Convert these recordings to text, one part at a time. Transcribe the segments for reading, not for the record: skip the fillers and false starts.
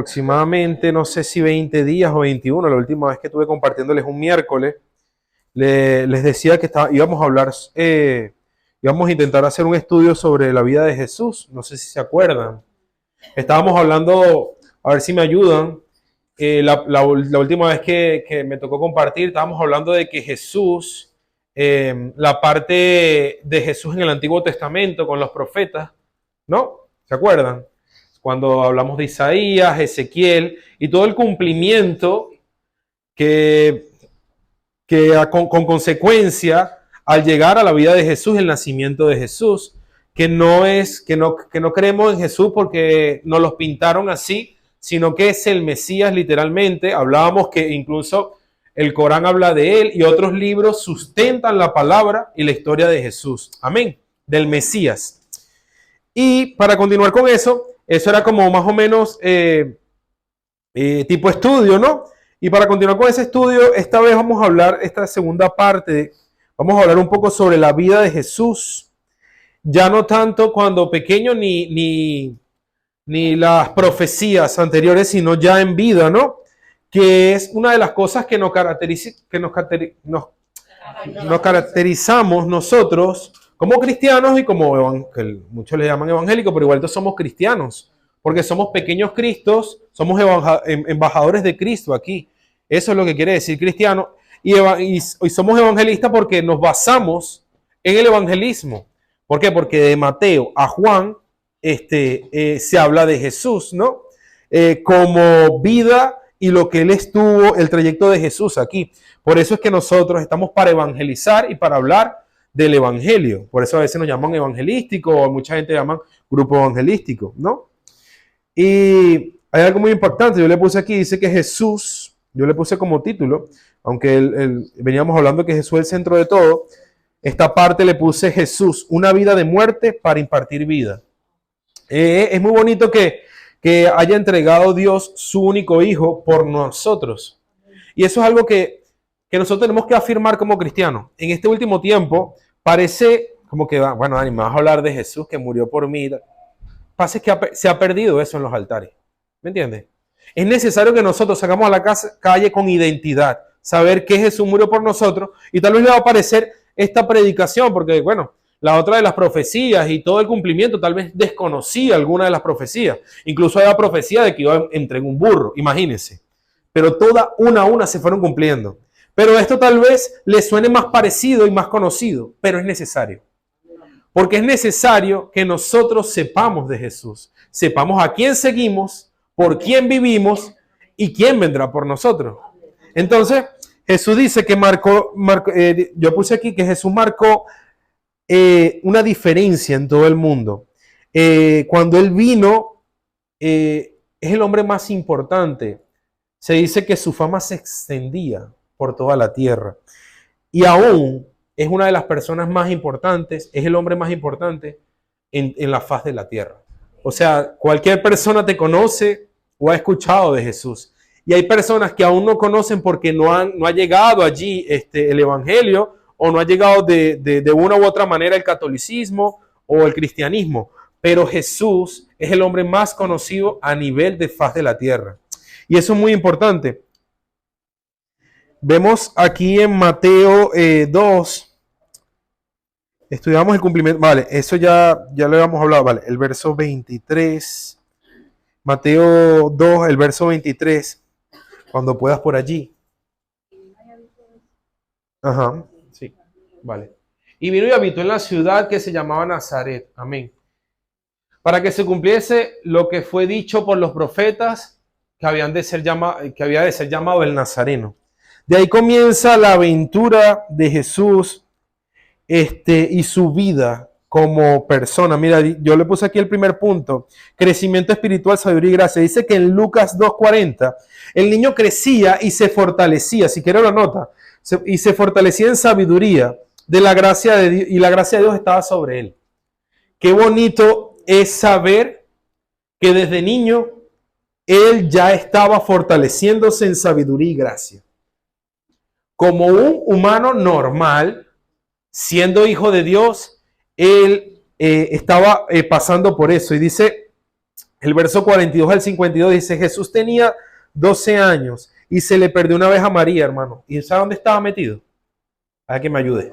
aproximadamente, no sé si 20 días o 21, la última vez que estuve compartiéndoles un miércoles, les decía que íbamos a hablar, íbamos a intentar hacer un estudio sobre la vida de Jesús. No sé si se acuerdan. Estábamos hablando, a ver si me ayudan. La última vez que me tocó compartir, estábamos hablando de que Jesús, la parte de Jesús en el Antiguo Testamento con los profetas, ¿no? ¿Se acuerdan? Cuando hablamos de Isaías, Ezequiel y todo el cumplimiento que con consecuencia al llegar a la vida de Jesús, el nacimiento de Jesús, que no creemos en Jesús porque nos los pintaron así, sino que es el Mesías literalmente. Hablábamos que incluso el Corán habla de él y otros libros sustentan la palabra y la historia de Jesús. Amén. Del Mesías. Y para continuar con eso era como más o menos tipo estudio, ¿no? Y para continuar con ese estudio, esta vez vamos a hablar, esta segunda parte, vamos a hablar un poco sobre la vida de Jesús. Ya no tanto cuando pequeño ni las profecías anteriores, sino ya en vida, ¿no? Que es una de las cosas que nos caracterizamos nosotros como cristianos y como muchos le llaman evangélicos, pero igual todos somos cristianos, porque somos pequeños cristos, somos embajadores de Cristo aquí. Eso es lo que quiere decir cristiano. Y somos evangelistas porque nos basamos en el evangelismo. ¿Por qué? Porque de Mateo a Juan se habla de Jesús, ¿no? Como vida y lo que él estuvo, el trayecto de Jesús aquí. Por eso es que nosotros estamos para evangelizar y para hablar del evangelio. Por eso a veces nos llaman evangelístico o mucha gente llaman grupo evangelístico, ¿no? Y hay algo muy impactante. Yo le puse aquí, dice que Jesús, yo le puse como título, aunque veníamos hablando que Jesús es el centro de todo. Esta parte le puse Jesús, una vida de muerte para impartir vida. Es muy bonito que haya entregado Dios su único hijo por nosotros. Y eso es algo que nosotros tenemos que afirmar como cristianos. En este último tiempo parece como que, bueno, Dani, me vas a hablar de Jesús que murió por mí. Pasa que se ha perdido eso en los altares. ¿Me entiendes? Es necesario que nosotros salgamos a la calle con identidad, saber que Jesús murió por nosotros, y tal vez le va a parecer esta predicación, porque bueno, la otra de las profecías y todo el cumplimiento, tal vez desconocía alguna de las profecías. Incluso hay la profecía de que iba a entregar un burro, imagínense. Pero todas una a una se fueron cumpliendo. Pero esto tal vez le suene más parecido y más conocido, pero es necesario. Porque es necesario que nosotros sepamos de Jesús, sepamos a quién seguimos, por quién vivimos y quién vendrá por nosotros. Entonces, Jesús dice que yo puse aquí que Jesús marcó una diferencia en todo el mundo. Cuando Él vino, es el hombre más importante. Se dice que su fama se extendía por toda la tierra. Y aún es una de las personas más importantes, es el hombre más importante en la faz de la tierra. O sea, cualquier persona te conoce o ha escuchado de Jesús. Y hay personas que aún no conocen porque no ha llegado allí el evangelio, o no ha llegado de una u otra manera el catolicismo o el cristianismo. Pero Jesús es el hombre más conocido a nivel de faz de la tierra. Y eso es muy importante. Vemos aquí en Mateo 2, estudiamos el cumplimiento. Vale, eso ya lo habíamos hablado. Vale, el verso 23. Mateo 2, el verso 23. Cuando puedas por allí. Ajá, sí, vale. Y vino y habitó en la ciudad que se llamaba Nazaret. Amén. Para que se cumpliese lo que fue dicho por los profetas que había de ser llamado el Nazareno. De ahí comienza la aventura de Jesús y su vida como persona. Mira, yo le puse aquí el primer punto. Crecimiento espiritual, sabiduría y gracia. Dice que en Lucas 2:40 el niño crecía y se fortalecía. Si quiere lo nota. Y se fortalecía en sabiduría de la gracia de Dios, y la gracia de Dios estaba sobre él. Qué bonito es saber que desde niño él ya estaba fortaleciéndose en sabiduría y gracia. Como un humano normal, siendo hijo de Dios, él estaba pasando por eso. Y dice El verso 42 al 52 dice, Jesús tenía 12 años y se le perdió una vez a María, hermano. ¿Y sabe dónde estaba metido? A que me ayude.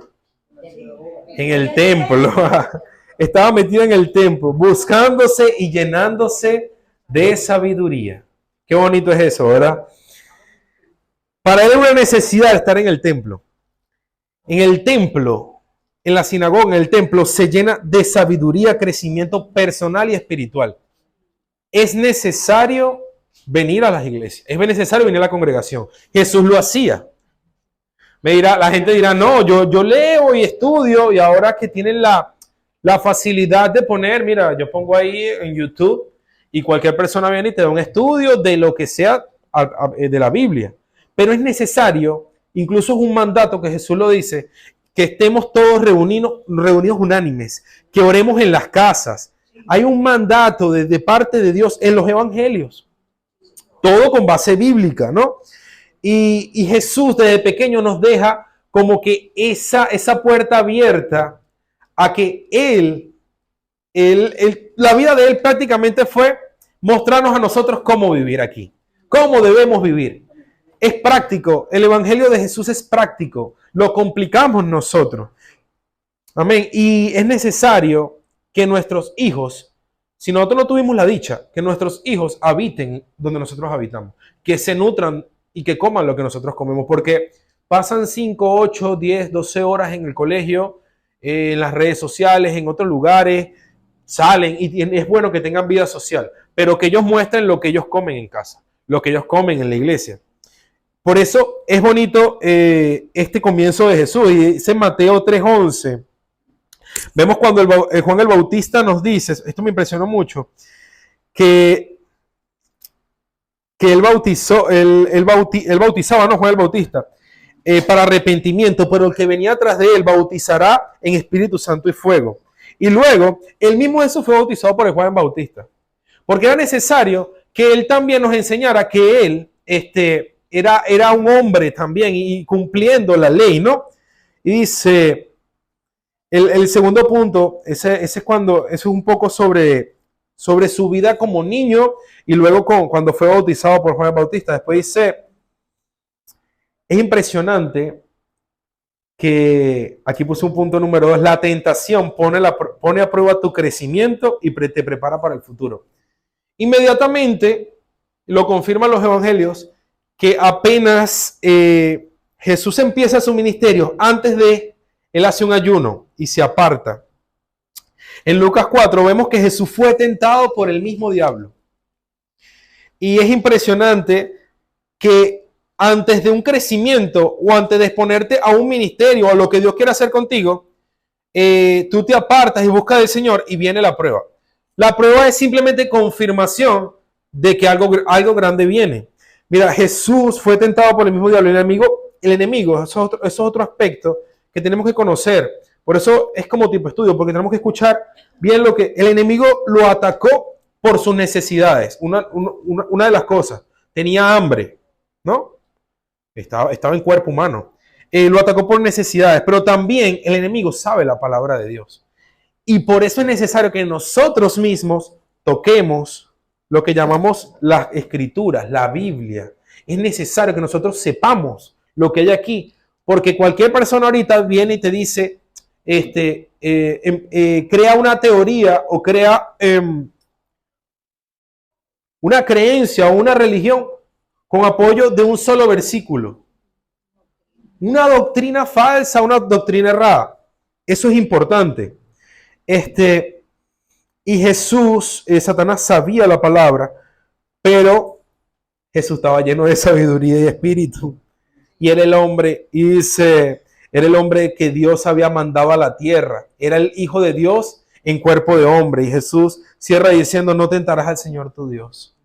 En el templo. Estaba metido en el templo, buscándose y llenándose de sabiduría. Qué bonito es eso, ¿verdad? Para él era una necesidad estar en el templo. En el templo, en la sinagoga, en el templo, se llena de sabiduría, crecimiento personal y espiritual. Es necesario venir a las iglesias, es necesario venir a la congregación. Jesús lo hacía. La gente dirá, no, yo leo y estudio y ahora que tienen la facilidad de poner, mira, yo pongo ahí en YouTube y cualquier persona viene y te da un estudio de lo que sea de la Biblia. Pero es necesario, incluso es un mandato que Jesús lo dice, que estemos todos reunidos unánimes, que oremos en las casas. Hay un mandato de parte de Dios en los evangelios, todo con base bíblica, ¿no? Y Jesús desde pequeño nos deja como que esa puerta abierta a que la vida de él prácticamente fue mostrarnos a nosotros cómo vivir aquí, cómo debemos vivir. Es práctico, el evangelio de Jesús es práctico, lo complicamos nosotros. Amén. Y es necesario que nuestros hijos, si nosotros no tuvimos la dicha, que nuestros hijos habiten donde nosotros habitamos, que se nutran y que coman lo que nosotros comemos, porque pasan 5, 8, 10, 12 horas en el colegio, en las redes sociales, en otros lugares, salen y es bueno que tengan vida social, pero que ellos muestren lo que ellos comen en casa, lo que ellos comen en la iglesia. Por eso es bonito este comienzo de Jesús. Y dice Mateo 3:11. Vemos cuando Juan el Bautista nos dice, esto me impresionó mucho, que él bautizaba, no Juan el Bautista, para arrepentimiento, pero el que venía atrás de él bautizará en Espíritu Santo y fuego. Y luego, el mismo Jesús fue bautizado por el Juan el Bautista, porque era necesario que él también nos enseñara que él era un hombre también y cumpliendo la ley, ¿no? Y dice, el segundo punto, ese es un poco sobre su vida como niño y luego cuando fue bautizado por Juan el Bautista. Después dice, es impresionante que, aquí puse un punto número 2, la tentación pone a prueba tu crecimiento y te prepara para el futuro. Inmediatamente, lo confirman los evangelios, que apenas Jesús empieza su ministerio, antes de él hace un ayuno y se aparta. En Lucas 4 vemos que Jesús fue tentado por el mismo diablo. Y es impresionante que antes de un crecimiento o antes de exponerte a un ministerio o a lo que Dios quiere hacer contigo, tú te apartas y buscas del Señor y viene la prueba. La prueba es simplemente confirmación de que algo grande viene. Mira, Jesús fue tentado por el mismo diablo. El enemigo, eso es otro aspecto que tenemos que conocer. Por eso es como tipo estudio, porque tenemos que escuchar bien lo que el enemigo lo atacó por sus necesidades. Una de las cosas, tenía hambre, ¿no? Estaba en cuerpo humano. Lo atacó por necesidades, pero también el enemigo sabe la palabra de Dios. Y por eso es necesario que nosotros mismos toquemos lo que llamamos las escrituras, la Biblia. Es necesario que nosotros sepamos lo que hay aquí, porque cualquier persona ahorita viene y te dice, crea una teoría o crea una creencia o una religión con apoyo de un solo versículo. Una doctrina falsa, una doctrina errada. Eso es importante. Y Jesús, Satanás sabía la palabra, pero Jesús estaba lleno de sabiduría y espíritu. Y era el hombre, y dice, era el hombre que Dios había mandado a la tierra. Era el Hijo de Dios en cuerpo de hombre. Y Jesús cierra diciendo, no tentarás al Señor tu Dios.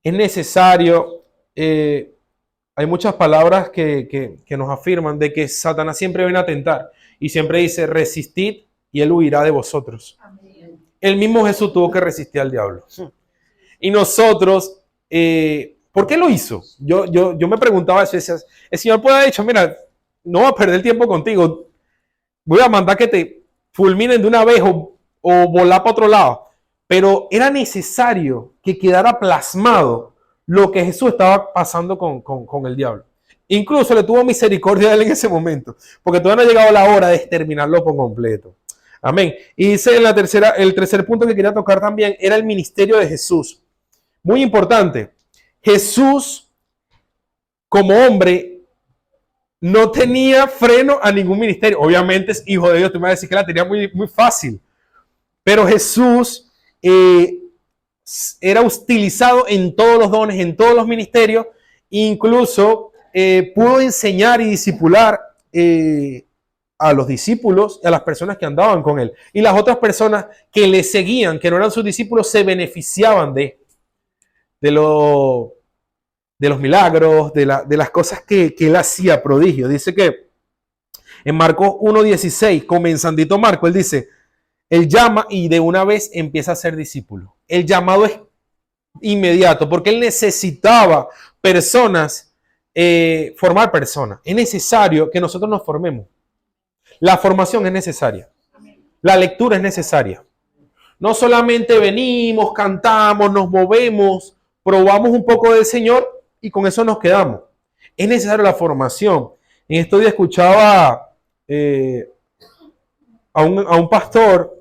Es necesario, hay muchas palabras que nos afirman de que Satanás siempre viene a tentar. Y siempre dice, resistid y él huirá de vosotros. Amén. El mismo Jesús tuvo que resistir al diablo. Y nosotros, ¿por qué lo hizo? Yo me preguntaba eso, decía, el Señor puede haber dicho, mira, no voy a perder tiempo contigo, voy a mandar que te fulminen de una vez o volar para otro lado. Pero era necesario que quedara plasmado lo que Jesús estaba pasando con el diablo. Incluso le tuvo misericordia a él en ese momento, porque todavía no ha llegado la hora de exterminarlo por completo. Amén. Y dice en el tercer punto que quería tocar también, era el ministerio de Jesús. Muy importante. Jesús, como hombre, no tenía freno a ningún ministerio. Obviamente es hijo de Dios, tú me vas a decir que la tenía muy, muy fácil. Pero Jesús era utilizado en todos los dones, en todos los ministerios, incluso pudo enseñar y discipular a los discípulos y a las personas que andaban con él. Y las otras personas que le seguían, que no eran sus discípulos, se beneficiaban de los milagros, de las cosas que él hacía, prodigio. Dice que en Marcos 1:16, comenzandito Marco, él dice, él llama y de una vez empieza a ser discípulo. El llamado es inmediato porque él necesitaba personas, formar personas. Es necesario que nosotros nos formemos. La formación es necesaria. La lectura es necesaria. No solamente venimos, cantamos, nos movemos, probamos un poco del Señor y con eso nos quedamos. Es necesaria la formación. En estos días escuchaba a un pastor,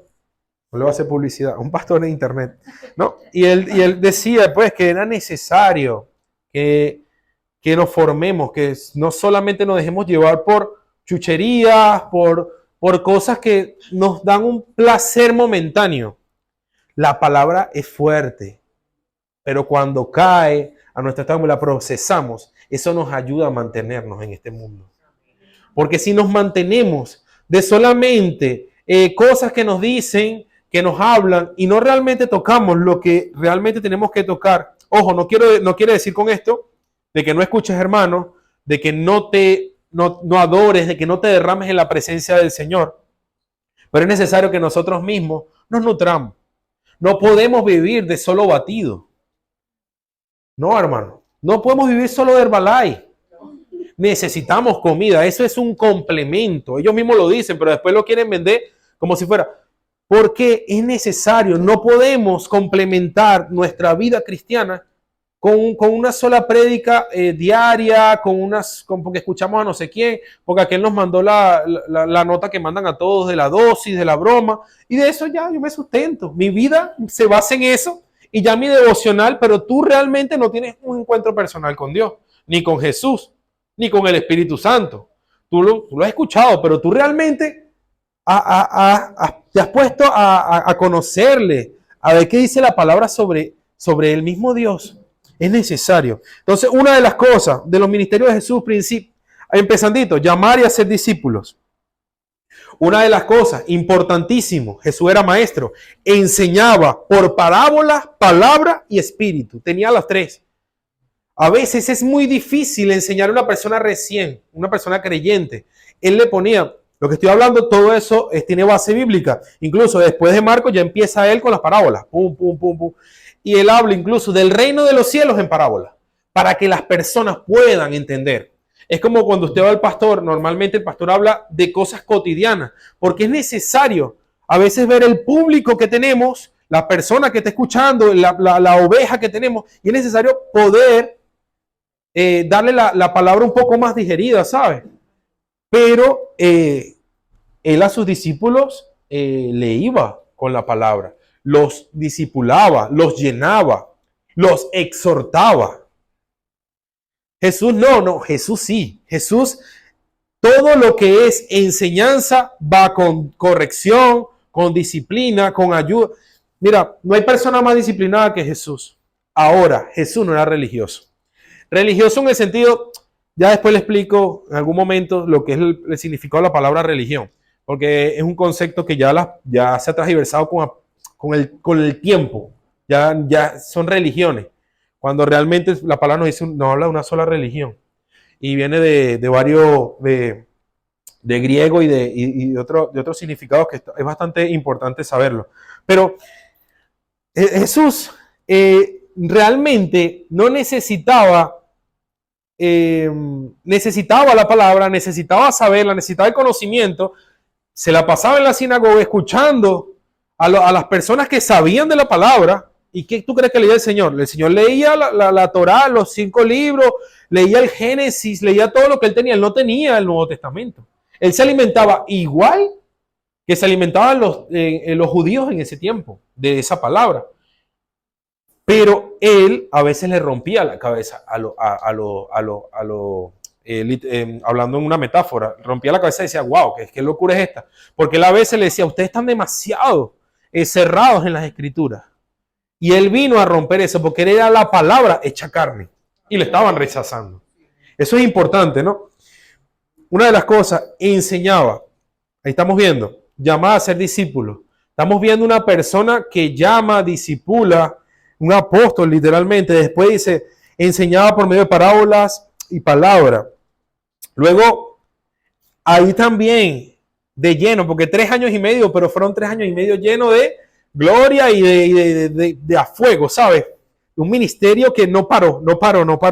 no le voy a hacer publicidad, a un pastor en internet, ¿no? Y él decía pues que era necesario que nos formemos, que no solamente nos dejemos llevar por chucherías, por cosas que nos dan un placer momentáneo. La palabra es fuerte, pero cuando cae a nuestra estómago y la procesamos, eso nos ayuda a mantenernos en este mundo. Porque si nos mantenemos de solamente cosas que nos dicen, que nos hablan y no realmente tocamos lo que realmente tenemos que tocar. Ojo, no quiere decir con esto de que no escuches, hermano, de que no adores, de que no te derrames en la presencia del Señor. Pero es necesario que nosotros mismos nos nutramos. No podemos vivir de solo batido. No, hermano. No podemos vivir solo de Herbalife. Necesitamos comida. Eso es un complemento. Ellos mismos lo dicen, pero después lo quieren vender como si fuera. Porque es necesario. No podemos complementar nuestra vida cristiana con una sola prédica diaria, porque escuchamos a no sé quién, porque aquel nos mandó la nota que mandan a todos de la dosis, de la broma, y de eso ya yo me sustento. Mi vida se basa en eso y ya mi devocional, pero tú realmente no tienes un encuentro personal con Dios, ni con Jesús, ni con el Espíritu Santo. Tú lo has escuchado, pero tú realmente te has puesto a conocerle, a ver qué dice la palabra sobre el mismo Dios. Es necesario. Entonces, una de las cosas de los ministerios de Jesús, empezandito, llamar y hacer discípulos. Una de las cosas, importantísimo, Jesús era maestro, enseñaba por parábolas, palabra y espíritu. Tenía las tres. A veces es muy difícil enseñar a una persona recién, una persona creyente. Él le ponía, lo que estoy hablando, todo eso tiene base bíblica. Incluso después de Marcos ya empieza él con las parábolas. Pum, pum, pum, pum. Y él habla incluso del reino de los cielos en parábola, para que las personas puedan entender. Es como cuando usted va al pastor, normalmente el pastor habla de cosas cotidianas, porque es necesario a veces ver el público que tenemos, la persona que está escuchando, la oveja que tenemos, y es necesario poder darle la palabra un poco más digerida, ¿sabes? Pero él a sus discípulos le iba con la palabra. Los discipulaba, los llenaba, los exhortaba. Jesús no, Jesús sí. Jesús, todo lo que es enseñanza va con corrección, con disciplina, con ayuda. Mira, no hay persona más disciplinada que Jesús. Ahora, Jesús no era religioso. Religioso en el sentido, ya después le explico en algún momento lo que es el significado de la palabra religión, porque es un concepto que ya se ha transversado con el tiempo, ya son religiones, cuando realmente la palabra nos habla de una sola religión y viene de varios, de griego y de otros significados que es bastante importante saberlo. Pero Jesús realmente no necesitaba la palabra, necesitaba saberla, necesitaba el conocimiento, se la pasaba en la sinagoga escuchando a las personas que sabían de la palabra. ¿Y qué tú crees que leía el Señor? El Señor leía la Torá, los 5 libros, leía el Génesis, leía todo lo que él tenía. Él no tenía el Nuevo Testamento. Él se alimentaba igual que se alimentaban los judíos en ese tiempo, de esa palabra. Pero él a veces le rompía la cabeza hablando en una metáfora, rompía la cabeza y decía, wow, ¿qué locura es esta? Porque él a veces le decía, ustedes están demasiado cerrados en las escrituras. Y él vino a romper eso porque era la palabra hecha carne y le estaban rechazando. Eso es importante, ¿no? Una de las cosas, enseñaba, ahí estamos viendo, llamaba a ser discípulo. Estamos viendo una persona que llama, discipula, un apóstol literalmente. Después dice, enseñaba por medio de parábolas y palabra. Luego, ahí también, de lleno, porque 3 años y medio, pero fueron 3 años y medio llenos de gloria y de a fuego, ¿sabes? Un ministerio que no paró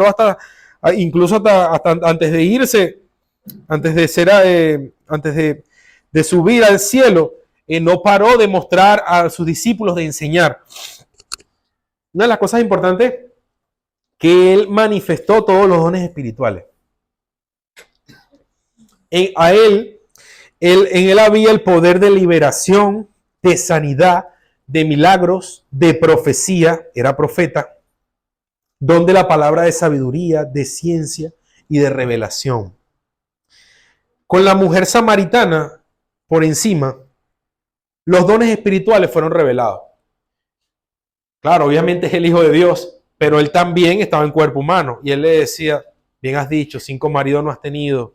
hasta, incluso hasta antes de irse, antes de subir al cielo, no paró de mostrar a sus discípulos, de enseñar. Una de las cosas importantes, que él manifestó todos los dones espirituales. En él había el poder de liberación, de sanidad, de milagros, de profecía, era profeta, don de la palabra, de sabiduría, de ciencia y de revelación. Con la mujer samaritana, por encima, los dones espirituales fueron revelados. Claro, obviamente es el Hijo de Dios, pero él también estaba en cuerpo humano. Y él le decía, bien has dicho, 5 maridos no has tenido.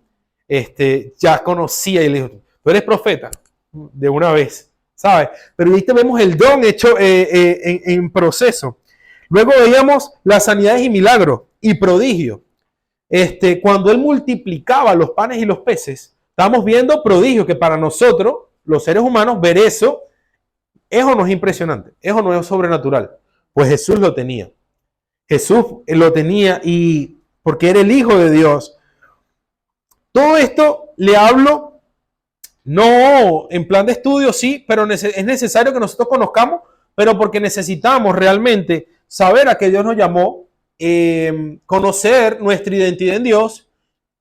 Ya conocía y le dijo, tú eres profeta, de una vez, ¿sabes? Pero ahí vemos el don hecho en proceso. Luego veíamos las sanidades y milagros y prodigios. Cuando él multiplicaba los panes y los peces, estamos viendo prodigios que para nosotros, los seres humanos, ver eso no es impresionante, eso no es sobrenatural. Pues Jesús lo tenía. Jesús lo tenía y porque era el Hijo de Dios. Todo esto le hablo no en plan de estudio, sí, pero es necesario que nosotros conozcamos, pero porque necesitamos realmente saber a qué Dios nos llamó, conocer nuestra identidad en Dios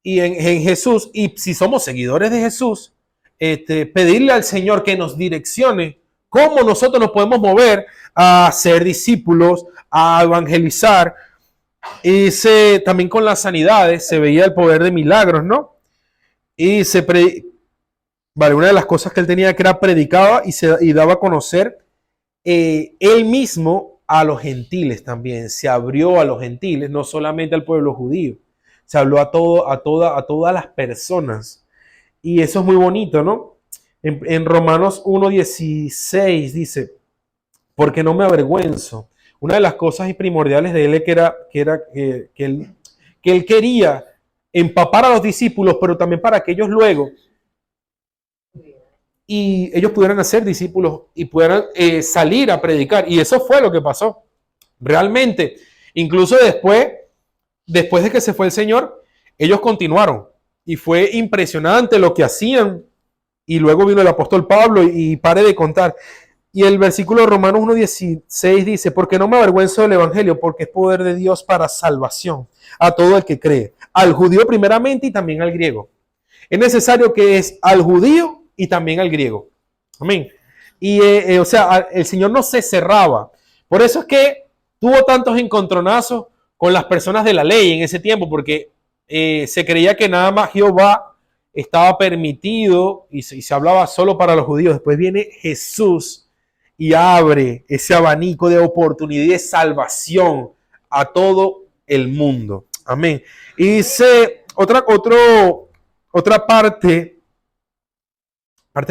y en Jesús. Y si somos seguidores de Jesús, pedirle al Señor que nos direccione cómo nosotros nos podemos mover a ser discípulos, a evangelizar. Y también con las sanidades se veía el poder de milagros, ¿no? Y una de las cosas que él tenía que era predicaba y daba a conocer él mismo a los gentiles también. Se abrió a los gentiles, no solamente al pueblo judío. Se habló a todas las personas. Y eso es muy bonito, ¿no? En Romanos 1:16 dice, porque no me avergüenzo. Una de las cosas primordiales de él era que él quería empapar a los discípulos, pero también para que ellos luego y ellos pudieran hacer discípulos y pudieran salir a predicar. Y eso fue lo que pasó. Realmente, incluso después de que se fue el Señor, ellos continuaron. Y fue impresionante lo que hacían. Y luego vino el apóstol Pablo y pare de contar. Y el versículo de Romanos 1:16 dice, porque no me avergüenzo del evangelio, porque es poder de Dios para salvación a todo el que cree, al judío primeramente y también al griego. Es necesario que es al judío y también al griego. Amén. Y o sea, el Señor no se cerraba. Por eso es que tuvo tantos encontronazos con las personas de la ley en ese tiempo, porque se creía que nada más Jehová estaba permitido y se hablaba solo para los judíos. Después viene Jesús y abre ese abanico de oportunidad y de salvación a todo el mundo. Amén. Y dice otra parte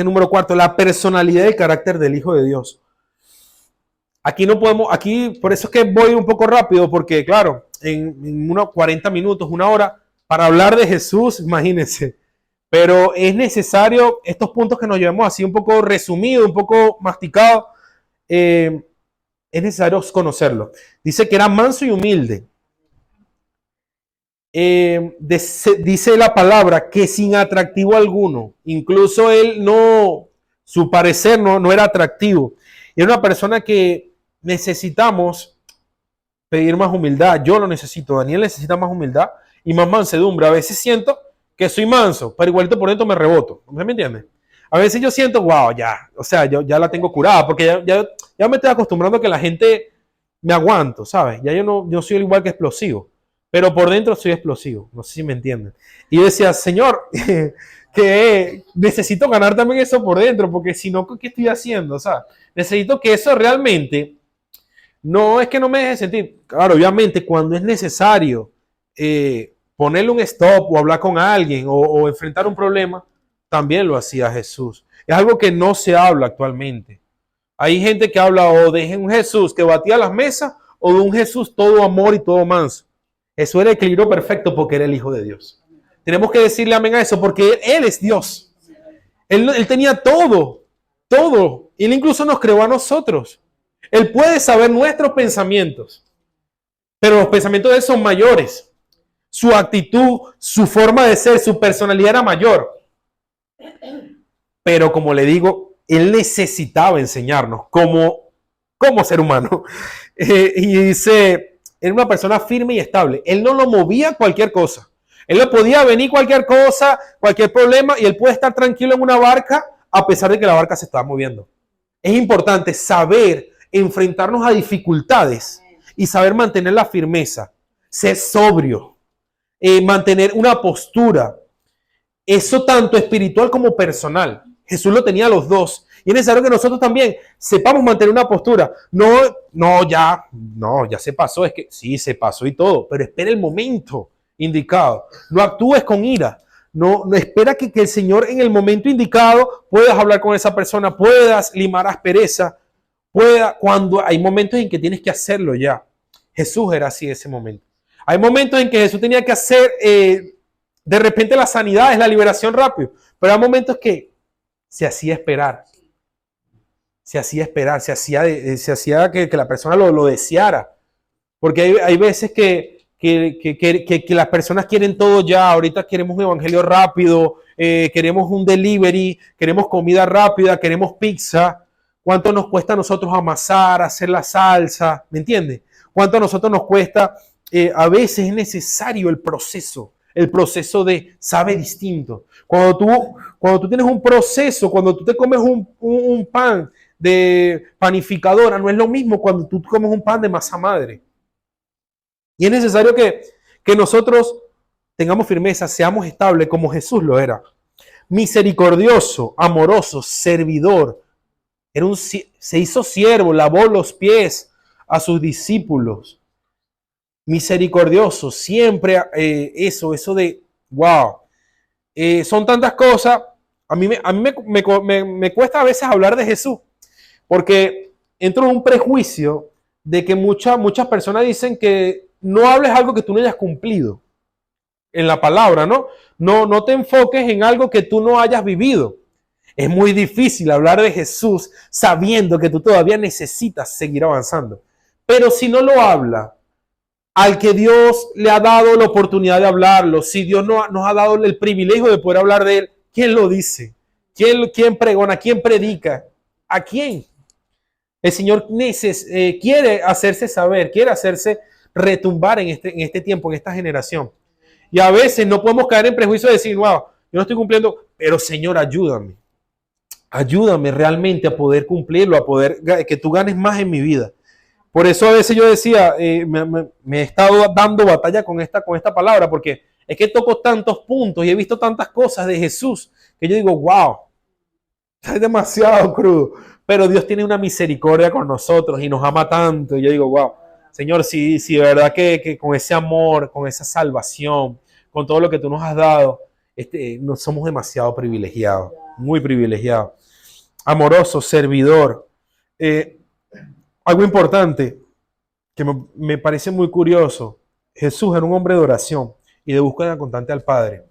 número 4, la personalidad y el carácter del Hijo de Dios. Aquí no podemos, por eso es que voy un poco rápido, porque claro, en unos 40 minutos, 1 hora, para hablar de Jesús, imagínense. Pero es necesario estos puntos que nos llevamos así un poco resumido, un poco masticado, es necesario conocerlo. Dice que era manso y humilde. Dice la palabra que sin atractivo alguno, incluso él su parecer no era atractivo. Y era una persona que necesitamos pedir más humildad. Yo lo necesito. Daniel necesita más humildad y más mansedumbre. A veces siento que soy manso, pero igualito por dentro me reboto. ¿Me entiendes? A veces yo siento, wow, ya, o sea, yo ya la tengo curada, porque ya me estoy acostumbrando a que la gente me aguanto, ¿sabes? Ya yo soy igual que explosivo, pero por dentro soy explosivo, no sé si me entienden. Y yo decía, Señor, que necesito ganar también eso por dentro, porque si no, ¿qué estoy haciendo? O sea, necesito que eso realmente, no es que no me deje sentir, claro, obviamente cuando es necesario ponerle un stop o hablar con alguien o enfrentar un problema, también lo hacía Jesús. Es algo que no se habla actualmente. Hay gente que habla o de un Jesús que batía las mesas o de un Jesús todo amor y todo manso. Eso era el equilibrio perfecto porque era el Hijo de Dios. Tenemos que decirle amén a eso porque Él es Dios. Él tenía todo, todo. Él incluso nos creó a nosotros. Él puede saber nuestros pensamientos, pero los pensamientos de Él son mayores. Su actitud, su forma de ser, su personalidad era mayor. Pero como le digo, Él necesitaba enseñarnos como ser humano. Y dice, era una persona firme y estable. Él no lo movía cualquier cosa. Él le podía venir cualquier cosa, cualquier problema, y él puede estar tranquilo en una barca a pesar de que la barca se está moviendo. Es importante saber enfrentarnos a dificultades y saber mantener la firmeza, ser sobrio, mantener una postura. Eso tanto espiritual como personal. Jesús lo tenía los dos. Y es necesario que nosotros también sepamos mantener una postura. Ya se pasó. Es que sí, se pasó y todo. Pero espera el momento indicado. No actúes con ira. No espera que el Señor en el momento indicado puedas hablar con esa persona, puedas limar aspereza, cuando hay momentos en que tienes que hacerlo ya. Jesús era así en ese momento. Hay momentos en que Jesús tenía que hacer de repente la sanidad, es la liberación rápido, pero hay momentos que se hacía esperar. Se hacía que la persona lo deseara. Porque hay veces que las personas quieren todo ya. Ahorita queremos un evangelio rápido, queremos un delivery, queremos comida rápida, queremos pizza. ¿Cuánto nos cuesta a nosotros amasar, hacer la salsa? ¿Me entiendes? ¿Cuánto a nosotros nos cuesta? A veces es necesario el proceso de sabe distinto. Cuando tú tienes un proceso, cuando tú te comes un pan de panificadora, no es lo mismo cuando tú comes un pan de masa madre. Y es necesario que nosotros tengamos firmeza, seamos estables como Jesús lo era. Misericordioso, amoroso, servidor. Se hizo siervo, lavó los pies a sus discípulos. Misericordioso, siempre eso de wow. Son tantas cosas. A mí me cuesta a veces hablar de Jesús porque entro en un prejuicio de que muchas personas dicen que no hables algo que tú no hayas cumplido en la palabra, ¿no? No te enfoques en algo que tú no hayas vivido. Es muy difícil hablar de Jesús sabiendo que tú todavía necesitas seguir avanzando. Pero si no lo habla, al que Dios le ha dado la oportunidad de hablarlo, si Dios nos ha dado el privilegio de poder hablar de él, ¿quién lo dice? ¿Quién pregona? ¿Quién predica? ¿A quién? El Señor quiere hacerse saber, quiere hacerse retumbar en este tiempo, en esta generación. Y a veces no podemos caer en prejuicio de decir, wow, yo no estoy cumpliendo, pero Señor, ayúdame. Ayúdame realmente a poder cumplirlo, a poder que tú ganes más en mi vida. Por eso a veces yo decía, me he estado dando batalla con esta palabra, porque es que toco tantos puntos y he visto tantas cosas de Jesús que yo digo, wow, es demasiado crudo. Pero Dios tiene una misericordia con nosotros y nos ama tanto. Y yo digo, wow, Señor, sí, de verdad que con ese amor, con esa salvación, con todo lo que tú nos has dado, no somos demasiado privilegiados, muy privilegiados. Amoroso, servidor. Algo importante que me parece muy curioso. Jesús era un hombre de oración y de búsqueda constante al Padre.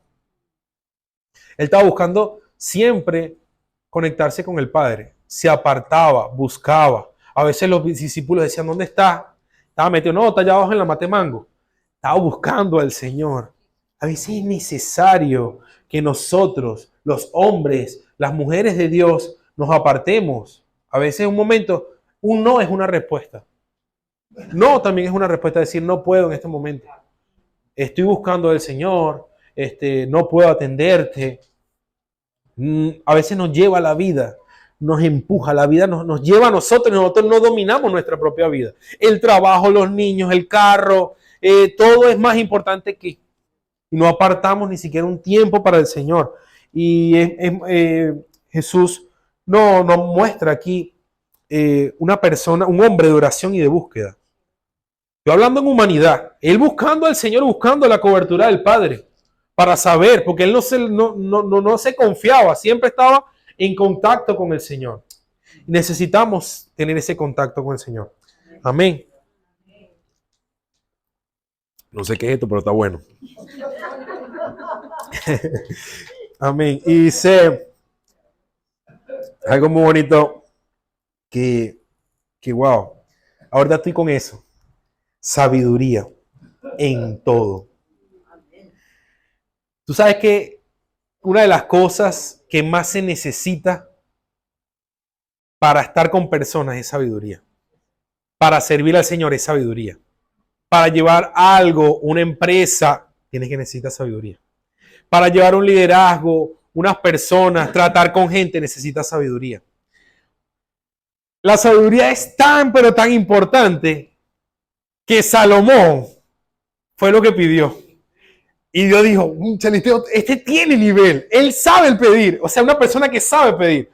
Él estaba buscando siempre conectarse con el Padre. Se apartaba, buscaba. A veces los discípulos decían, ¿dónde está? Estaba metido, no, está allá abajo en la Matemango. Estaba buscando al Señor. A veces es necesario que nosotros, los hombres, las mujeres de Dios, nos apartemos. A veces un momento, Un no es una respuesta. No también es una respuesta, decir no puedo en este momento. Estoy buscando al Señor, no puedo atenderte. A veces nos lleva la vida, nos empuja, la vida nos lleva a nosotros y nosotros no dominamos nuestra propia vida. El trabajo, los niños, el carro, todo es más importante que... Y no apartamos ni siquiera un tiempo para el Señor. Y Jesús nos muestra aquí una persona, un hombre de oración y de búsqueda. Yo hablando en humanidad, él buscando al Señor, buscando la cobertura del Padre, para saber, porque él no se confiaba, siempre estaba en contacto con el Señor. Necesitamos tener ese contacto con el Señor. Amén. No sé qué es esto, pero está bueno. Amén. Y dice algo muy bonito que wow, ahorita estoy con eso. Sabiduría en todo. Tú sabes que una de las cosas que más se necesita para estar con personas es sabiduría. Para servir al Señor es sabiduría. Para llevar algo, una empresa, tienes que necesitar sabiduría. Para llevar un liderazgo, unas personas, tratar con gente, necesitas sabiduría. La sabiduría es tan, pero tan importante que Salomón fue lo que pidió. Y Dios dijo, este tiene nivel, él sabe el pedir, o sea, una persona que sabe pedir,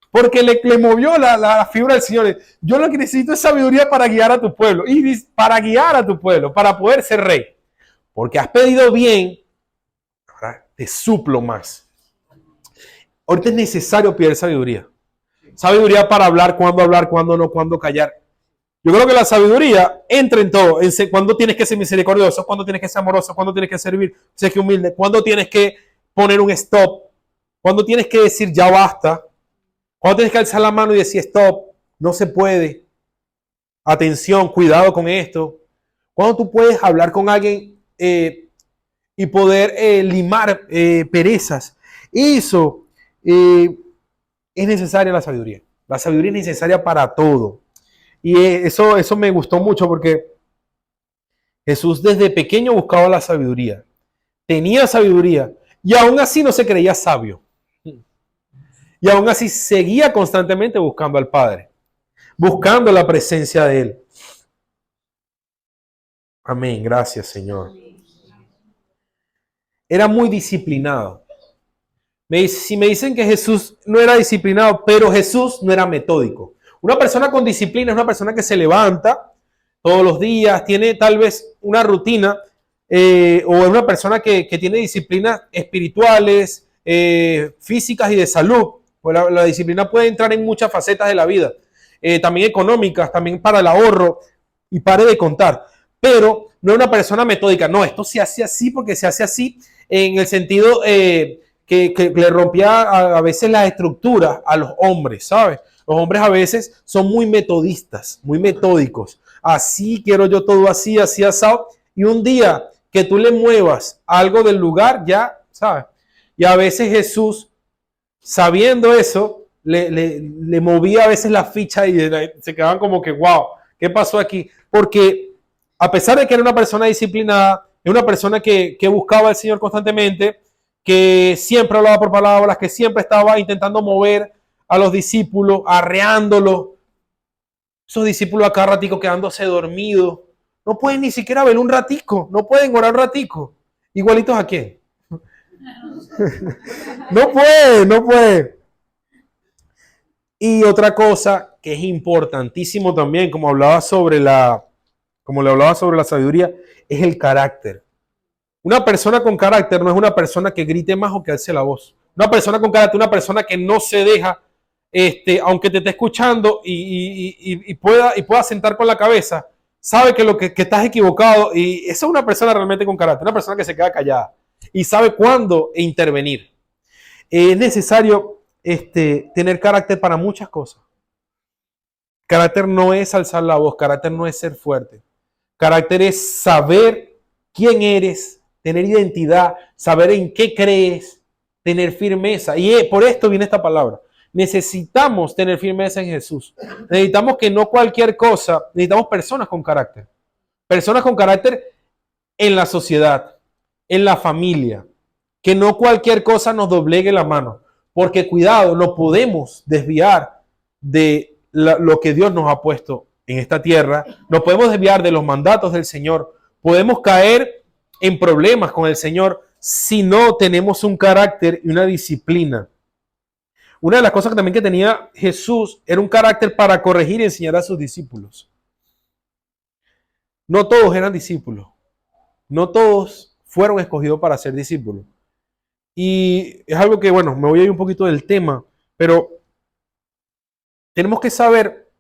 porque le movió la figura del Señor. Yo lo que necesito es sabiduría para guiar a tu pueblo, y para guiar a tu pueblo, para poder ser rey, porque has pedido bien, ahora te suplo más. Ahorita es necesario pedir sabiduría. Sabiduría para hablar, cuándo no, cuándo callar. Yo creo que la sabiduría entra en todo. Cuando tienes que ser misericordioso, cuando tienes que ser amoroso, cuando tienes que servir, ser humilde, cuando tienes que poner un stop, cuando tienes que decir ya basta, cuando tienes que alzar la mano y decir stop, no se puede. Atención, cuidado con esto. Cuando tú puedes hablar con alguien y poder limar perezas. Eso es necesaria la sabiduría. La sabiduría es necesaria para todo. Y eso me gustó mucho porque Jesús desde pequeño buscaba la sabiduría. Tenía sabiduría y aún así no se creía sabio. Y aún así seguía constantemente buscando al Padre, buscando la presencia de Él. Amén, gracias Señor. Era muy disciplinado. Si me dicen que Jesús no era disciplinado, pero Jesús no era metódico. Una persona con disciplina es una persona que se levanta todos los días, tiene tal vez una rutina, o es una persona que tiene disciplinas espirituales, físicas y de salud. Pues la disciplina puede entrar en muchas facetas de la vida, también económicas, también para el ahorro, y pare de contar. Pero no es una persona metódica. No, esto se hace así porque se hace así en el sentido que le rompía a veces las estructuras a los hombres, ¿sabes? Los hombres a veces son muy metodistas, muy metódicos. Así quiero yo todo así, así asado. Y un día que tú le muevas algo del lugar, ya, ¿sabes? Y a veces Jesús, sabiendo eso, le movía a veces la ficha y se quedaban como que, wow, ¿qué pasó aquí? Porque a pesar de que era una persona disciplinada, era una persona que buscaba al Señor constantemente, que siempre hablaba por palabras, que siempre estaba intentando mover a los discípulos, arreándolos. Esos discípulos acá ratico quedándose dormidos. No pueden ni siquiera ver un ratico, no pueden orar un ratico. ¿Igualitos a quién? No puede. Y otra cosa que es importantísimo también, como le hablaba sobre la sabiduría, es el carácter. Una persona con carácter no es una persona que grite más o que alce la voz. Una persona con carácter, una persona que no se deja, aunque te esté escuchando y pueda sentar con la cabeza, sabe que que estás equivocado, y esa es una persona realmente con carácter, una persona que se queda callada y sabe cuándo intervenir. Es necesario tener carácter para muchas cosas. Carácter no es alzar la voz, carácter no es ser fuerte. Carácter es saber quién eres, tener identidad, saber en qué crees, tener firmeza. Y por esto viene esta palabra. Necesitamos tener firmeza en Jesús. Necesitamos que no cualquier cosa, necesitamos personas con carácter. Personas con carácter en la sociedad, en la familia. Que no cualquier cosa nos doblegue la mano. Porque cuidado, no podemos desviar de lo que Dios nos ha puesto en esta tierra. No podemos desviar de los mandatos del Señor. Podemos caer en problemas con el Señor si no tenemos un carácter y una disciplina. Una de las cosas que también que tenía Jesús era un carácter para corregir y enseñar a sus discípulos. No todos eran discípulos. No todos fueron escogidos para ser discípulos. Y es algo que, bueno, me voy a ir un poquito del tema, pero tenemos que saber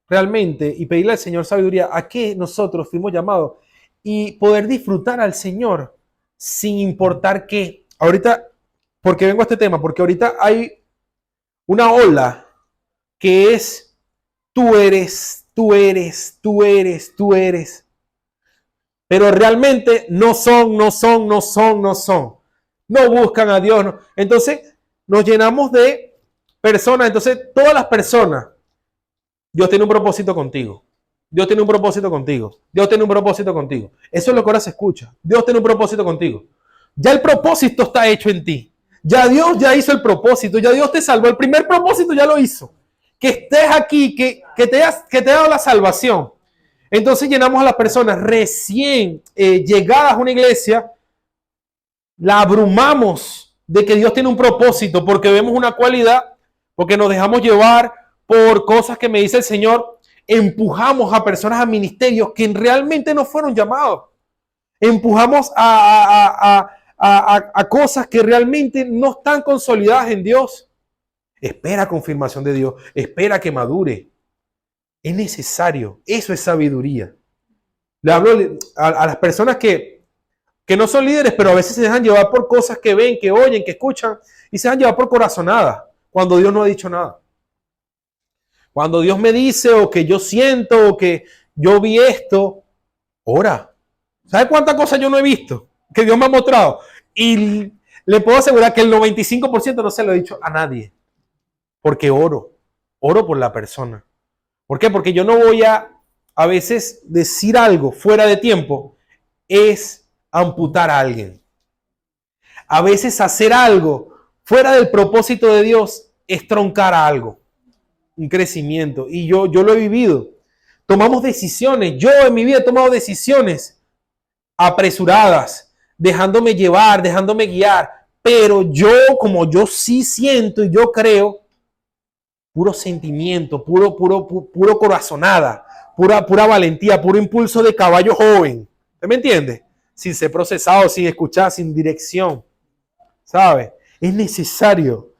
realmente y pedirle al Señor sabiduría a qué nosotros fuimos llamados y poder disfrutar al Señor sin importar qué. Ahorita, porque vengo a este tema, porque ahorita hay una ola que es tú eres, tú eres, tú eres, tú eres. Pero realmente no son. No buscan a Dios. No. Entonces nos llenamos de personas. Entonces todas las personas, Dios tiene un propósito contigo. Dios tiene un propósito contigo. Dios tiene un propósito contigo. Eso es lo que ahora se escucha. Dios tiene un propósito contigo. Ya el propósito está hecho en ti. Ya Dios ya hizo el propósito. Ya Dios te salvó. El primer propósito ya lo hizo. Que estés aquí, que te ha dado la salvación. Entonces llenamos a las personas recién llegadas a una iglesia, la abrumamos de que Dios tiene un propósito porque vemos una cualidad, porque nos dejamos llevar por cosas que me dice el Señor, empujamos a personas a ministerios que realmente no fueron llamados. Empujamos a cosas que realmente no están consolidadas en Dios. Espera confirmación de Dios, espera que madure. Es necesario, eso es sabiduría. Le hablo a las personas que no son líderes, pero a veces se dejan llevar por cosas que ven, que oyen, que escuchan, y se dejan llevar por corazonadas, cuando Dios no ha dicho nada. Cuando Dios me dice, o que yo siento, o que yo vi esto, ora. ¿Sabe cuántas cosas yo no he visto? Que Dios me ha mostrado. Y le puedo asegurar que el 95% no se lo he dicho a nadie. Porque oro por la persona. ¿Por qué? Porque yo no voy a veces decir algo fuera de tiempo, es amputar a alguien. A veces hacer algo fuera del propósito de Dios es troncar a algo, un crecimiento. Y yo lo he vivido. Tomamos decisiones. Yo en mi vida he tomado decisiones apresuradas, dejándome llevar, dejándome guiar. Pero yo, como yo sí siento y yo creo, puro sentimiento, puro corazonada, pura valentía, puro impulso de caballo joven. ¿Usted me entiende? Sin ser procesado, sin escuchar, sin dirección. ¿Sabe? Es necesario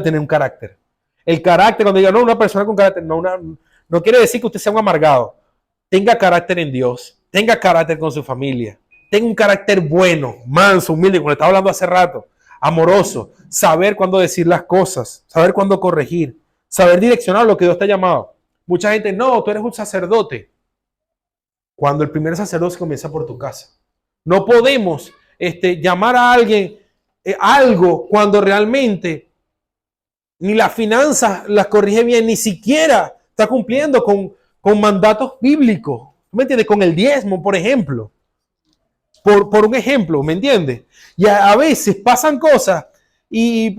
tener un carácter. El carácter, cuando diga, no, una persona con carácter, no quiere decir que usted sea un amargado. Tenga carácter en Dios, tenga carácter con su familia, tenga un carácter bueno, manso, humilde, como le estaba hablando hace rato, amoroso, saber cuándo decir las cosas, saber cuándo corregir, saber direccionar lo que Dios te ha llamado. Mucha gente, no, tú eres un sacerdote. Cuando el primer sacerdocio comienza por tu casa. No podemos llamar a alguien algo cuando realmente ni las finanzas las corrige bien, ni siquiera está cumpliendo con mandatos bíblicos. ¿Me entiendes? Con el diezmo, por ejemplo. Por un ejemplo, ¿me entiendes? Y a veces pasan cosas y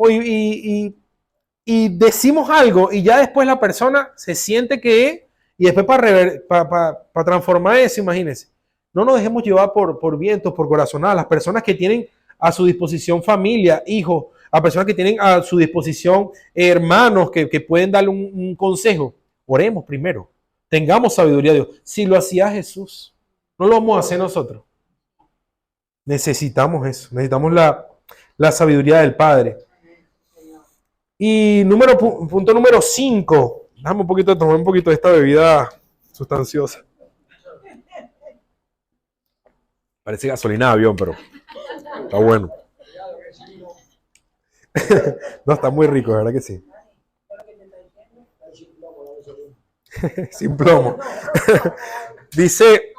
decimos algo y ya después la persona se siente que y después para transformar eso, imagínense. No nos dejemos llevar por vientos, por corazonadas. Las personas que tienen a su disposición familia, hijos, a personas que tienen a su disposición hermanos que pueden darle un consejo. Oremos primero. Tengamos sabiduría de Dios. Si lo hacía Jesús, no lo vamos a hacer nosotros. Necesitamos eso. Necesitamos la sabiduría del Padre. Y punto número 5. Déjame tomar un poquito de esta bebida sustanciosa. Parece gasolina de avión, pero está bueno. No, está muy rico, de verdad que sí. Sin plomo. Dice,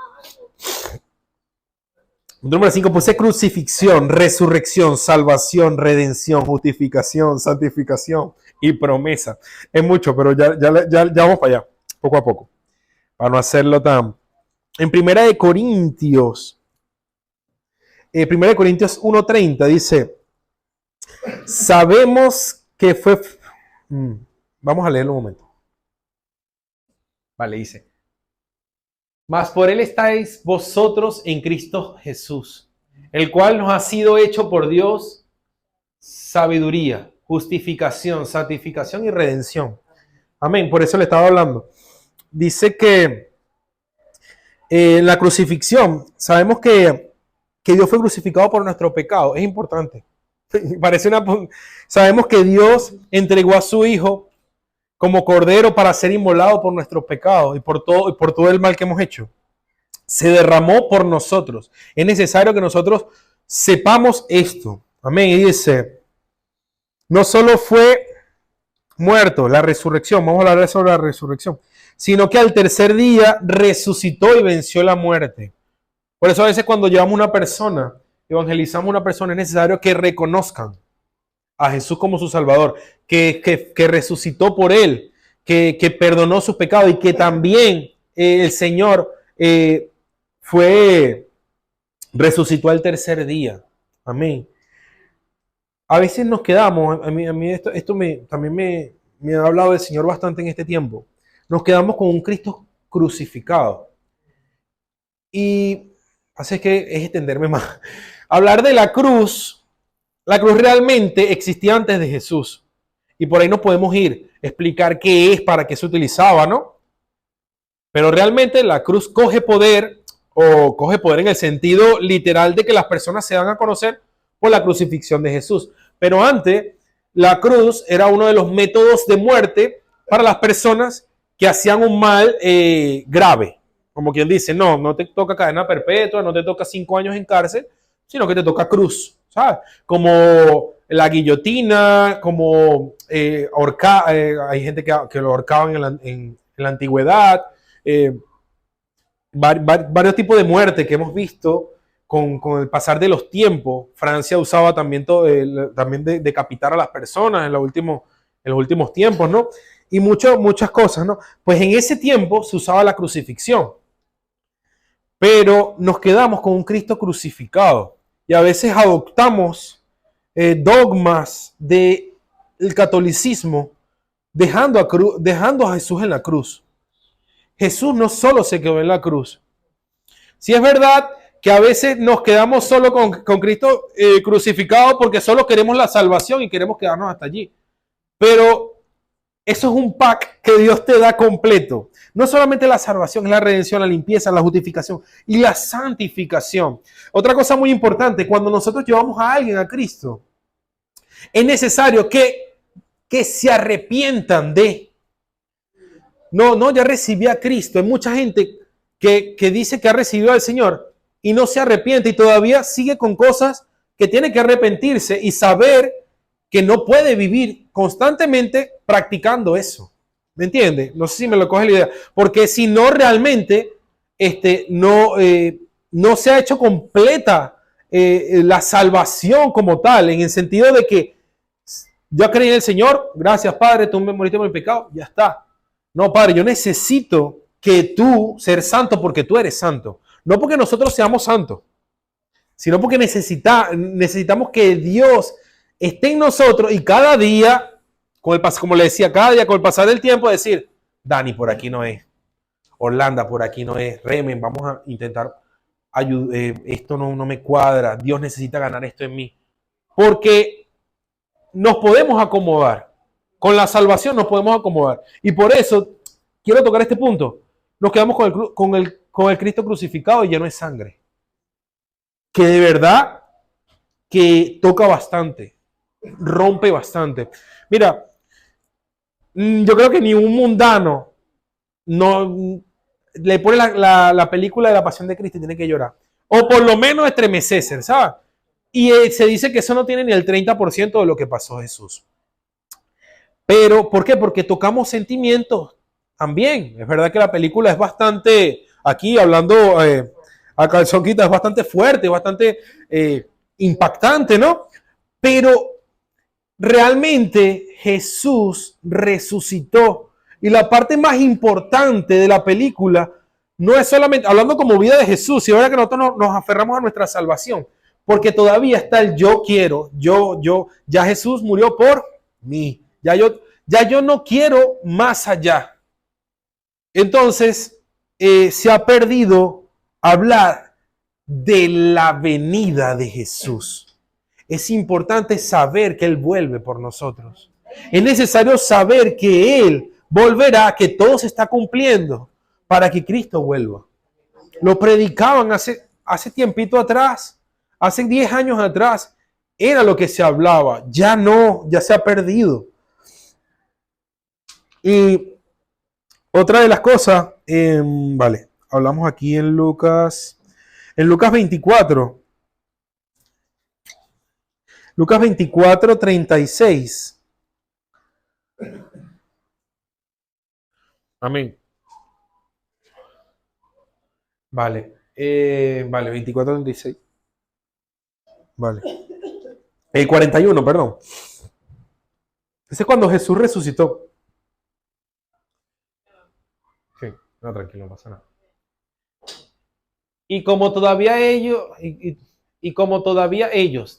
número 5, puse crucifixión, resurrección, salvación, redención, justificación, santificación y promesa. Es mucho, pero ya vamos para allá, poco a poco, para no hacerlo tan... En Primera de Corintios 1:30 dice, sabemos que fue... Vamos a leerlo un momento. Vale, dice. Mas por él estáis vosotros en Cristo Jesús, el cual nos ha sido hecho por Dios sabiduría, justificación, santificación y redención. Amén, por eso le estaba hablando. Dice que en la crucifixión, sabemos que Dios fue crucificado por nuestro pecado, es importante. Sabemos que Dios entregó a su Hijo como cordero para ser inmolado por nuestros pecados y por todo el mal que hemos hecho. Se derramó por nosotros. Es necesario que nosotros sepamos esto. Amén. Y dice, no solo fue muerto, la resurrección, vamos a hablar sobre la resurrección, sino que al tercer día resucitó y venció la muerte. Por eso a veces cuando llevamos una persona, evangelizamos a una persona, es necesario que reconozcan a Jesús como su Salvador, que resucitó por él, que perdonó sus pecados y que también el Señor resucitó al tercer día. Amén. A veces nos quedamos, a mí esto también me ha hablado el Señor bastante en este tiempo, nos quedamos con un Cristo crucificado. Y así que es extenderme más. Hablar de la cruz realmente existía antes de Jesús. Y por ahí nos podemos ir, explicar qué es, para qué se utilizaba, ¿no? Pero realmente la cruz coge poder en el sentido literal de que las personas se dan a conocer por la crucifixión de Jesús. Pero antes, la cruz era uno de los métodos de muerte para las personas que hacían un mal grave. Como quien dice, no te toca cadena perpetua, no te toca 5 años en cárcel, sino que te toca cruz, ¿sabes? Como la guillotina, como hay gente que lo ahorcaban en la antigüedad, varios tipos de muerte que hemos visto con el pasar de los tiempos. Francia usaba también decapitar a las personas en los últimos tiempos, ¿no? Y muchas cosas, ¿no? Pues en ese tiempo se usaba la crucifixión, pero nos quedamos con un Cristo crucificado y a veces adoptamos dogmas del catolicismo dejando a Jesús en la cruz. Jesús no solo se quedó en la cruz. Si es verdad que a veces nos quedamos solo con Cristo crucificado porque solo queremos la salvación y queremos quedarnos hasta allí. Pero eso es un pack que Dios te da completo. No solamente la salvación, es la redención, la limpieza, la justificación y la santificación. Otra cosa muy importante, cuando nosotros llevamos a alguien a Cristo, es necesario que se arrepientan de... No, ya recibí a Cristo. Hay mucha gente que dice que ha recibido al Señor y no se arrepiente y todavía sigue con cosas que tiene que arrepentirse y saber que no puede vivir constantemente practicando eso. ¿Me entiende? No sé si me lo coge la idea. Porque si no realmente no se ha hecho completa la salvación como tal, en el sentido de que yo creí en el Señor, gracias Padre, tú me moriste por el pecado, ya está. No, Padre, yo necesito que tú ser santo porque tú eres santo. No porque nosotros seamos santos, sino porque necesitamos que Dios esté en nosotros y cada día, como le decía, cada día con el pasar del tiempo, decir, Dani, por aquí no es. Orlando, por aquí no es. Remen, vamos a intentar esto no me cuadra. Dios necesita ganar esto en mí. Porque nos podemos acomodar. Con la salvación nos podemos acomodar. Y por eso quiero tocar este punto. Nos quedamos con el Cristo crucificado y lleno de sangre. Que de verdad que toca bastante. Rompe bastante. Mira, yo creo que ni un mundano no le pone la película de la Pasión de Cristo y tiene que llorar. O por lo menos estremecerse, ¿sabes? Y se dice que eso no tiene ni el 30% de lo que pasó Jesús. Pero, ¿por qué? Porque tocamos sentimientos también. Es verdad que la película es bastante, aquí hablando a calzón quita, es bastante fuerte, bastante impactante, ¿no? Pero realmente Jesús resucitó. Y la parte más importante de la película no es solamente, hablando como vida de Jesús, y ahora que nosotros nos aferramos a nuestra salvación, porque todavía está el yo quiero, ya Jesús murió por mí, ya yo no quiero más allá. Entonces, se ha perdido hablar de la venida de Jesús. Es importante saber que Él vuelve por nosotros. Es necesario saber que Él volverá, que todo se está cumpliendo para que Cristo vuelva. Lo predicaban hace tiempito atrás, hace 10 años atrás. Era lo que se hablaba. Ya no, ya se ha perdido. Y otra de las cosas, vale, hablamos aquí en Lucas 24. Lucas 24, 36. Amén. Vale. Vale, 24, 36. Vale. 41, perdón. Ese es cuando Jesús resucitó. Sí, no, tranquilo, no pasa nada. Y como todavía ellos,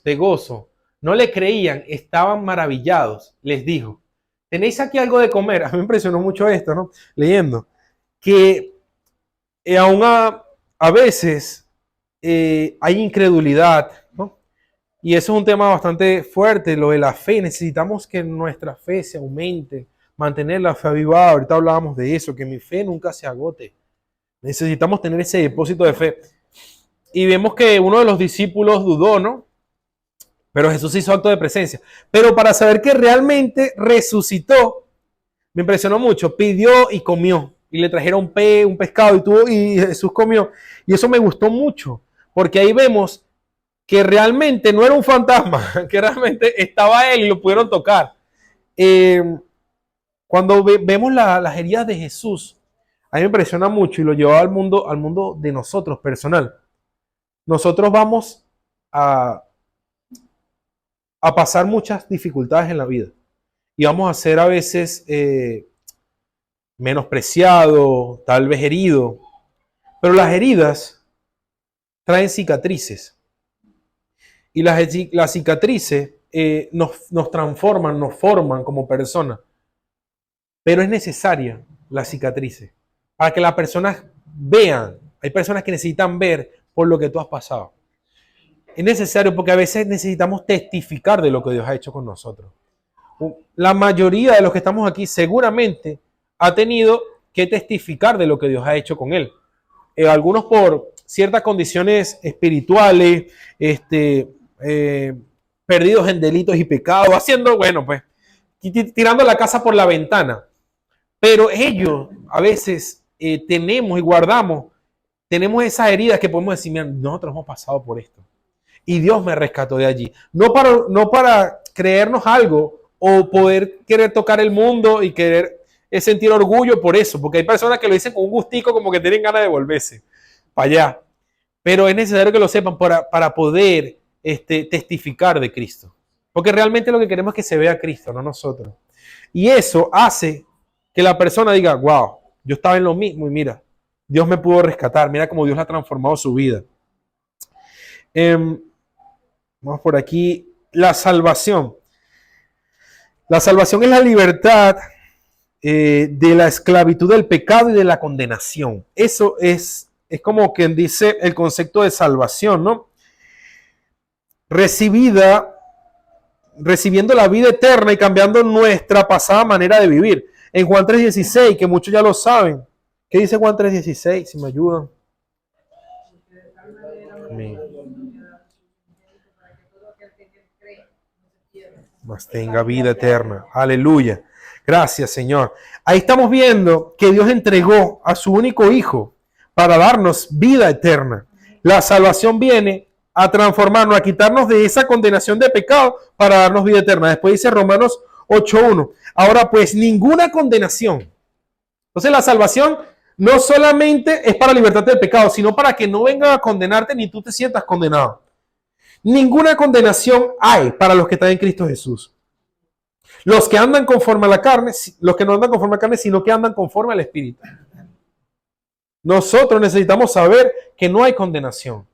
de gozo, no le creían, estaban maravillados, les dijo, ¿tenéis aquí algo de comer? A mí me impresionó mucho esto, ¿no? Leyendo, que aún a veces hay incredulidad, ¿no? Y eso es un tema bastante fuerte, lo de la fe. Necesitamos que nuestra fe se aumente, mantener la fe avivada. Ahorita hablábamos de eso, que mi fe nunca se agote. Necesitamos tener ese depósito de fe. Y vemos que uno de los discípulos dudó, ¿no? Pero Jesús hizo acto de presencia. Pero para saber que realmente resucitó, me impresionó mucho. Pidió y comió. Y le trajeron un pescado y Jesús comió. Y eso me gustó mucho. Porque ahí vemos que realmente no era un fantasma, que realmente estaba Él y lo pudieron tocar. Cuando vemos las heridas de Jesús, a mí me impresiona mucho y lo lleva al mundo de nosotros, personal. Nosotros vamos a pasar muchas dificultades en la vida y vamos a ser a veces menospreciados, tal vez heridos, pero las heridas traen cicatrices y las cicatrices nos transforman, nos forman como personas, pero es necesaria las cicatrices para que las personas vean. Hay personas que necesitan ver por lo que tú has pasado. Es necesario porque a veces necesitamos testificar de lo que Dios ha hecho con nosotros. La mayoría de los que estamos aquí seguramente ha tenido que testificar de lo que Dios ha hecho con él. Algunos por ciertas condiciones espirituales, perdidos en delitos y pecados, haciendo, bueno, pues, tirando la casa por la ventana. Pero ellos a veces tenemos y guardamos, tenemos esas heridas que podemos decir, mira, nosotros hemos pasado por esto. Y Dios me rescató de allí. No para creernos algo o poder querer tocar el mundo y querer sentir orgullo por eso. Porque hay personas que lo dicen con un gustico como que tienen ganas de volverse para allá. Pero es necesario que lo sepan para poder testificar de Cristo. Porque realmente lo que queremos es que se vea Cristo, no nosotros. Y eso hace que la persona diga, wow, yo estaba en lo mismo y mira, Dios me pudo rescatar. Mira cómo Dios ha transformado su vida. Vamos por aquí. La salvación. La salvación es la libertad de la esclavitud del pecado y de la condenación. Eso es como quien dice el concepto de salvación, ¿no? Recibiendo la vida eterna y cambiando nuestra pasada manera de vivir. En Juan 3:16, que muchos ya lo saben. ¿Qué dice Juan 3:16? Si me ayudan. Amén. Mas tenga vida eterna. Aleluya. Gracias, Señor. Ahí estamos viendo que Dios entregó a su único Hijo para darnos vida eterna. La salvación viene a transformarnos, a quitarnos de esa condenación de pecado para darnos vida eterna. Después dice Romanos 8:1. Ahora pues, ninguna condenación. Entonces la salvación no solamente es para libertarte del pecado, sino para que no vengan a condenarte ni tú te sientas condenado. Ninguna condenación hay para los que están en Cristo Jesús. Los que andan conforme a la carne, los que no andan conforme a la carne, sino que andan conforme al Espíritu. Nosotros necesitamos saber que no hay condenación.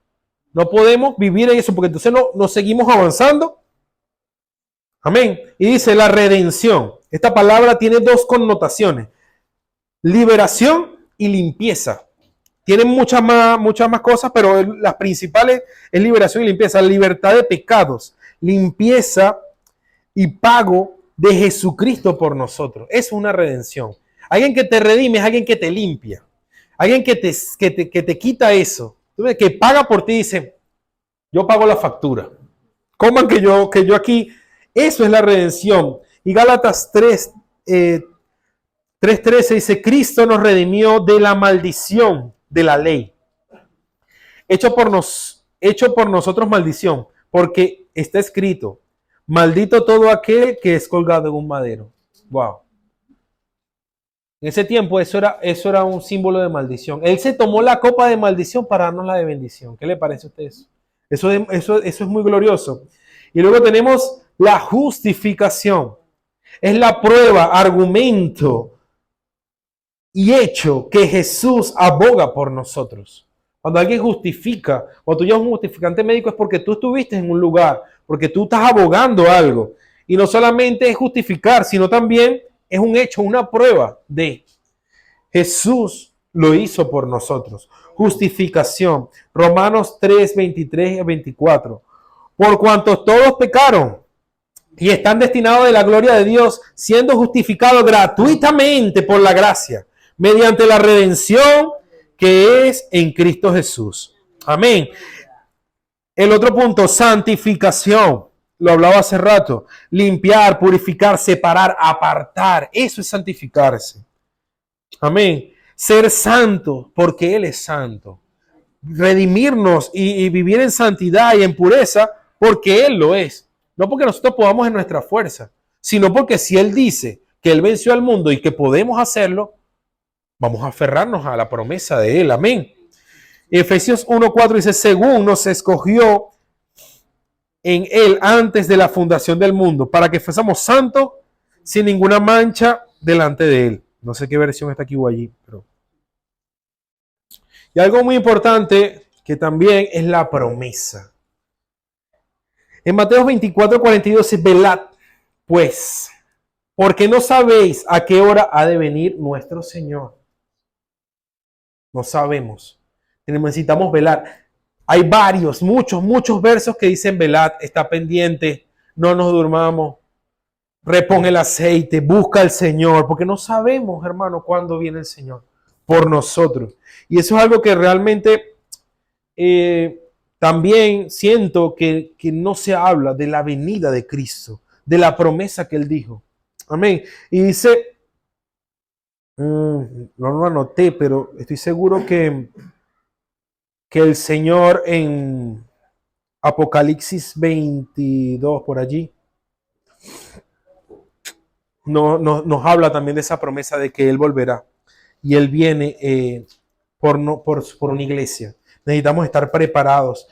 No podemos vivir en eso porque entonces no seguimos avanzando. Amén. Y dice la redención. Esta palabra tiene dos connotaciones. Liberación y limpieza. Tienen muchas más cosas, pero las principales es liberación y limpieza. Libertad de pecados, limpieza y pago de Jesucristo por nosotros. Es una redención. Alguien que te redime es alguien que te limpia. Alguien que te quita eso. Que paga por ti y dice, yo pago la factura. Coman que yo aquí. Eso es la redención. Y Gálatas 3:13 dice, Cristo nos redimió de la maldición de la ley. Hecho por nosotros maldición, porque está escrito, maldito todo aquel que es colgado en un madero. Wow. En ese tiempo eso era un símbolo de maldición. Él se tomó la copa de maldición para darnos la de bendición. ¿Qué le parece a usted eso? Eso es muy glorioso. Y luego tenemos la justificación. Es la prueba, argumento y hecho que Jesús aboga por nosotros. Cuando alguien justifica, cuando tú llamas un justificante médico es porque tú estuviste en un lugar, porque tú estás abogando algo. Y no solamente es justificar, sino también es un hecho, una prueba de Jesús lo hizo por nosotros. Justificación. Romanos 3:23-24. Por cuanto todos pecaron y están destinados de la gloria de Dios, siendo justificados gratuitamente por la gracia, mediante la redención que es en Cristo Jesús. Amén. El otro punto, santificación. Lo hablaba hace rato. Limpiar, purificar, separar, apartar. Eso es santificarse. Amén. Ser santo porque Él es santo. Redimirnos y vivir en santidad y en pureza porque Él lo es. No porque nosotros podamos en nuestra fuerza, sino porque si Él dice que Él venció al mundo y que podemos hacerlo, vamos a aferrarnos a la promesa de Él. Amén. Efesios 1:4 dice, según nos escogió en Él antes de la fundación del mundo, para que fuésemos santos sin ninguna mancha delante de Él. No sé qué versión está aquí o allí, pero... Y algo muy importante que también es la promesa. En Mateo 24:42 dice, velad, pues, porque no sabéis a qué hora ha de venir nuestro Señor. No sabemos. Necesitamos velar. Hay muchos versos que dicen velad, está pendiente, no nos durmamos, repon el aceite, busca al Señor, porque no sabemos, hermano, cuándo viene el Señor por nosotros. Y eso es algo que realmente también siento que no se habla de la venida de Cristo, de la promesa que Él dijo. Amén. Y dice, no lo anoté, pero estoy seguro que el Señor en Apocalipsis 22, por allí, nos habla también de esa promesa de que Él volverá. Y Él viene por una iglesia. Necesitamos estar preparados.